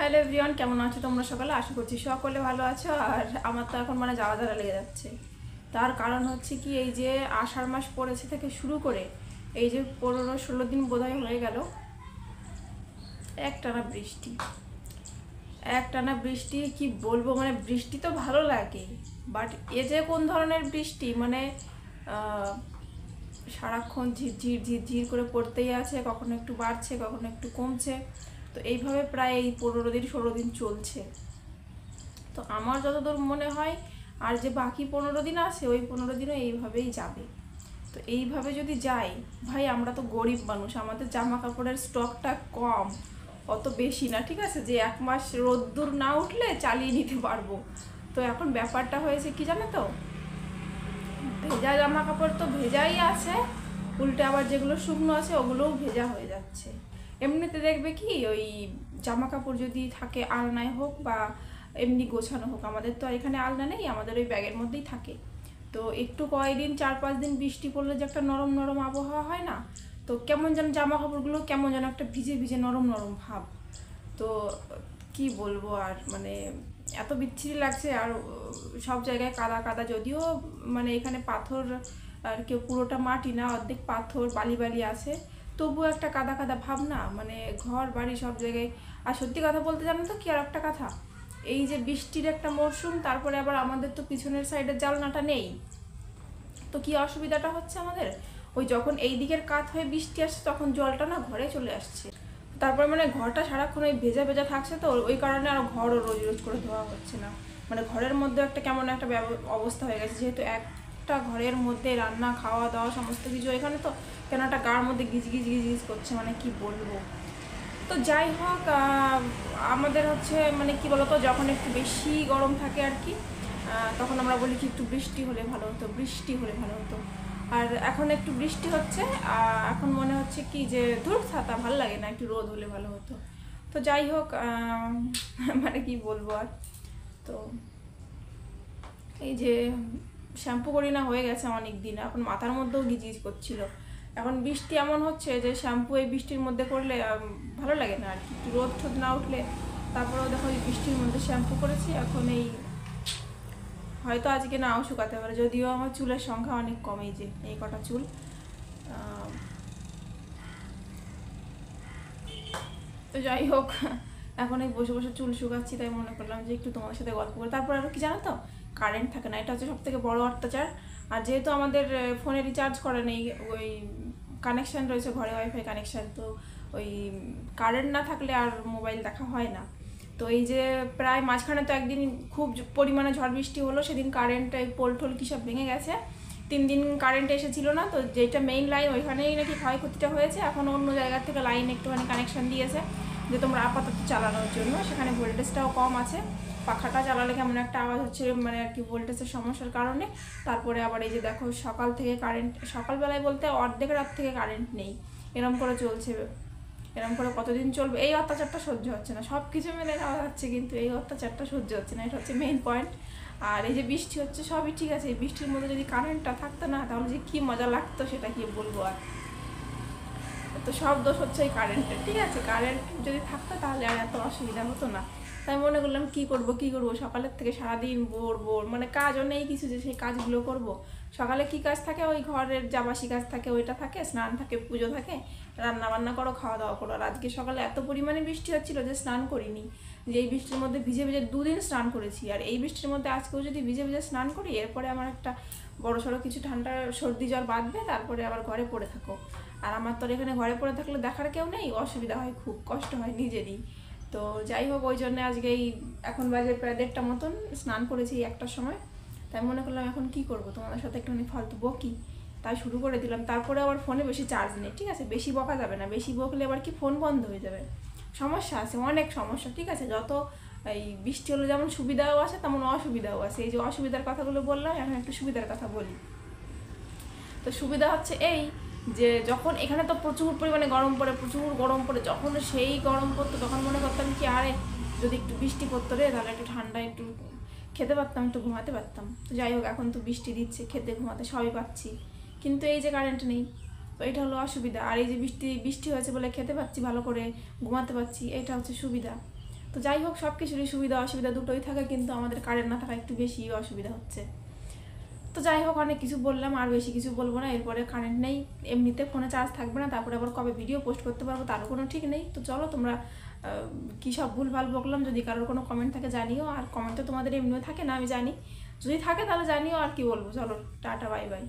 Hello everyone, কেমন আছো তোমরা সকালে? আশা করছি সকলে ভালো আছো। আর আমার তো এখন যাওয়া যাওয়া লেগে যাচ্ছে। তার কারণ হচ্ছে কি, এই যে আষাঢ় মাস পড়েছে থেকে শুরু করে এই যে 15-16 দিন বোধহয় হয়ে গেল একটানা বৃষ্টি। একটানা বৃষ্টি কি বলবো, বৃষ্টি তো ভালো লাগে, বাট এ যে কোন ধরনের বৃষ্টি, আহ, সারাক্ষণ ঝিরঝির ঝিরঝির করে পড়তেই আছে, কখনো একটু বাড়ছে কখনো একটু কমছে। তো এইভাবে প্রায় এই 15-16 দিন চলছে। তো আমার যতদূর মনে হয় আর যে বাকি 15 দিন আছে ওই 15 দিনও এইভাবেই যাবে। তো এইভাবে যদি যাই, ভাই আমরা তো গরিব মানুষ, আমাদের জামা কাপড়ের স্টকটা কম, অত বেশি না, ঠিক আছে, যে 1 মাস রোদ্দুর না উঠলে চালিয়ে নিতে পারবো। তো এখন ব্যাপারটা হয়েছে কি জানো তো, ভেজা জামা কাপড় তো ভেজাই আছে, উল্টে আবার যেগুলো শুকনো আছে ওগুলোও ভেজা হয়ে যাচ্ছে। এমনিতে দেখবে কি, ওই জামা কাপড় যদি থাকে আলনায় হোক বা এমনি গোছানো হোক, আমাদের তো আর এখানে আলনা নেই, আমাদের ওই ব্যাগের মধ্যেই থাকে। তো একটু কয়েকদিন 4-5 দিন বৃষ্টি পড়লে যে একটা নরম নরম আবহাওয়া হয় না, তো কেমন যেন জামা কাপড়গুলো কেমন যেন একটা ভিজে ভিজে নরম নরম ভাব। তো কি বলবো আর, এত বিচ্ছিরি লাগছে। আর সব জায়গায় কাদা কাদা, যদিও এখানে পাথর, আর কেউ পুরোটা মাটি না, অর্ধেক পাথর বালি বালি আছে, তবুও একটা কাদা কাদা ভাব না, ঘর বাড়ি সব জায়গায়। আর সত্যি কথা বলতে জানো তো কি, আর একটা কথা, এই যে বৃষ্টির একটা মরশুম, তারপরে আবার আমাদের তো পিছনের সাইডের জানলাটা নেই। তো কি অসুবিধাটা হচ্ছে আমাদের, ওই যখন এই দিকের কাত হয়ে বৃষ্টি আসছে তখন জলটা না ঘরে চলে আসছে। তারপর ঘরটা সারাক্ষণ ওই ভেজা ভেজা থাকছে, তো ওই কারণে আর ঘরও রোজ রোজ করে ধোয়া হচ্ছে না। ঘরের মধ্যে একটা কেমন একটা অবস্থা হয়ে গেছে, যেহেতু একটা ঘরের মধ্যে রান্না খাওয়া দাওয়া সমস্ত কিছু এখানে, তো কেন একটা গার মধ্যে গিজ গিজ গিজ গিজ করছে, কি বলবো। তো যাই হোক, আমাদের হচ্ছে কি বলতো, যখন একটু বেশি গরম থাকে আর কি, তখন আমরা বলি কি একটু বৃষ্টি হলে ভালো হতো, বৃষ্টি হলে ভালো হতো। আর এখন একটু বৃষ্টি হচ্ছে, এখন মনে হচ্ছে কি যে ধূপ ছাতা ভালো লাগে না, একটু রোদ হলে ভালো হতো। তো যাই হোক, কি বলবো আর। তো এই যে শ্যাম্পু করি না হয়ে গেছে অনেক দিন, এখন মাথার মধ্যেও গিজগিজ করছিল। এখন বৃষ্টি এমন হচ্ছে যে শ্যাম্পু এই বৃষ্টির মধ্যে করলে ভালো লাগে না আর কি, একটু রোদ ঠোদ না উঠলে। তারপরেও দেখো এই বৃষ্টির মধ্যে শ্যাম্পু করেছি, এখন এই হয়তো আজকে নাও শুকাতে পারে, যদিও আমার চুলের সংখ্যা অনেক কম, এই যে এই কটা চুল। তো যাই হোক, এখন এই বসে বসে চুল শুকাচ্ছি, তাই মনে করলাম যে একটু তোমার সাথে গল্প করি। তারপর আরও কি জানো তো, কারেন্ট থাকে না, এটা হচ্ছে সব থেকে বড় অত্যাচার। আর যেহেতু আমাদের ফোনে রিচার্জ করা নেই, ওই কানেকশান রয়েছে ঘরে, ওয়াইফাই কানেকশান, তো ওই কারেন্ট না থাকলে আর মোবাইল দেখা হয় না। তো এই যে প্রায় মাঝখানে তো একদিন খুব পরিমাণে ঝড় বৃষ্টি হলো, সেদিন কারেন্ট পোল টোল কী সব ভেঙে গেছে, 3 দিন কারেন্ট এসেছিল না। তো যেটা মেইন লাইন ওইখানেই নাকি ক্ষয়ক্ষতিটা হয়েছে, এখন অন্য জায়গা থেকে লাইন একটুখানি কানেকশান দিয়েছে যে তোমরা আপাতত চালানোর জন্য, সেখানে ভোল্টেজটাও কম আছে, পাখাটা চালালে কেমন একটা আওয়াজ হচ্ছে আর কি, ভোল্টেজের সমস্যার কারণে। তারপরে আবার এই যে দেখো সকাল থেকে কারেন্ট, সকালবেলায় বলতে অর্ধেক রাত থেকে কারেন্ট নেই, এরম করে চলছে। এরম করে কতদিন চলবে, এই অত্যাচারটা সহ্য হচ্ছে না। সব কিছু মেনে নেওয়া যাচ্ছে, কিন্তু এই অত্যাচারটা সহ্য হচ্ছে না, এটা হচ্ছে মেইন পয়েন্ট। আর এই যে বৃষ্টি হচ্ছে সবই ঠিক আছে, এই বৃষ্টির মধ্যে যদি কারেন্টটা থাকতো না, তাহলে যে কী মজা লাগতো সেটা কি বলবো আর। তো সব দোষ হচ্ছে এই কারেন্টের, ঠিক আছে, কারেন্ট যদি থাকতো তাহলে আর এত অসুবিধা হতো না। তাই মনে করলাম কি করব সকালের থেকে সারাদিন বোর বোর, কাজও নেই কিছু যে সেই কাজগুলো করব। সকালে কি কাজ থাকে, ওই ঘরের যাবাসি কাজ থাকে, ওইটা থাকে, স্নান থাকে, পুজো থাকে, রান্না বান্না করো, খাওয়া দাওয়া করো। আর আজকে সকালে এত পরিমাণে বৃষ্টি হচ্ছিল যে স্নান করিনি, যে এই বৃষ্টির মধ্যে ভিজে ভিজে 2 দিন স্নান করেছি। আর এই বৃষ্টির মধ্যে আজকেও যদি ভিজে ভিজে স্নান করি, এরপরে আমার একটা বড়সড় কিছু ঠান্ডা সর্দি জ্বর বাঁধবে, তারপরে আবার ঘরে পড়ে থাকো। আর আমার তো এখানে ঘরে পড়ে থাকলে দেখার কেউ নেই, অসুবিধা হয়, খুব কষ্ট হয় নিজেরই। তো যাই হোক, ওই জন্য আজকে এই এখন বাজে প্রায় 1:30 মতন, স্নান করেছি 1টার সময়। তাই মনে করলাম এখন কি করব, তোমাদের সাথে একটুখানি ফালতু বকি, তাই শুরু করে দিলাম। তারপরে আবার ফোনে বেশি চার্জ নেই, ঠিক আছে, বেশি বকা যাবে না, বেশি বকলে আবার কি ফোন বন্ধ হয়ে যাবে, সমস্যা আছে, অনেক সমস্যা, ঠিক আছে। যত এই বৃষ্টি হলে যেমন সুবিধাও আছে তেমন অসুবিধাও আছে। এই যে অসুবিধার কথাগুলো বললাম, এখন একটু সুবিধার কথা বলি। তো সুবিধা হচ্ছে এই যে যখন এখানে তো প্রচুর পরিমাণে গরম পড়ে, প্রচুর গরম পড়ে, যখন সেই গরম পড়তো তখন মনে করতাম কি, আরে যদি একটু বৃষ্টি পড়তো রে, তাহলে একটু ঠান্ডা, একটু খেতে পারতাম, একটু ঘুমাতে পারতাম। তো যাই হোক, এখন তো বৃষ্টি দিচ্ছে, খেতে ঘুমাতে সবই পাচ্ছি, কিন্তু এই যে কারেন্ট নেই, তো এটা হলো অসুবিধা। আর এই যে বৃষ্টি বৃষ্টি হয়েছে বলে খেতে পাচ্ছি ভালো করে, ঘুমাতে পারছি, এটা হচ্ছে সুবিধা। তো যাই হোক, সব কিছুরই সুবিধা অসুবিধা দুটোই থাকে, কিন্তু আমাদের কারেন্ট না থাকা একটু বেশি অসুবিধা হচ্ছে। তো যাই হোক, অনেক কিছু বললাম, আর বেশি কিছু বলবো না। এরপরে কারেন্ট নেই, এমনিতে ফোনে চার্জ থাকবে না, তারপরে আবার কবে ভিডিও পোস্ট করতে পারবো তারও কোনো ঠিক নেই। তো চলো, তোমরা কী সব ভুলভাল বকলাম, যদি কারোর কোনো কমেন্ট থাকে জানিও। আর কমেন্ট তো তোমাদের এমনিও থাকে না, আমি জানি, যদি থাকে তাহলে জানিও। আর কি বলবো, চলো টাটা, বাই বাই।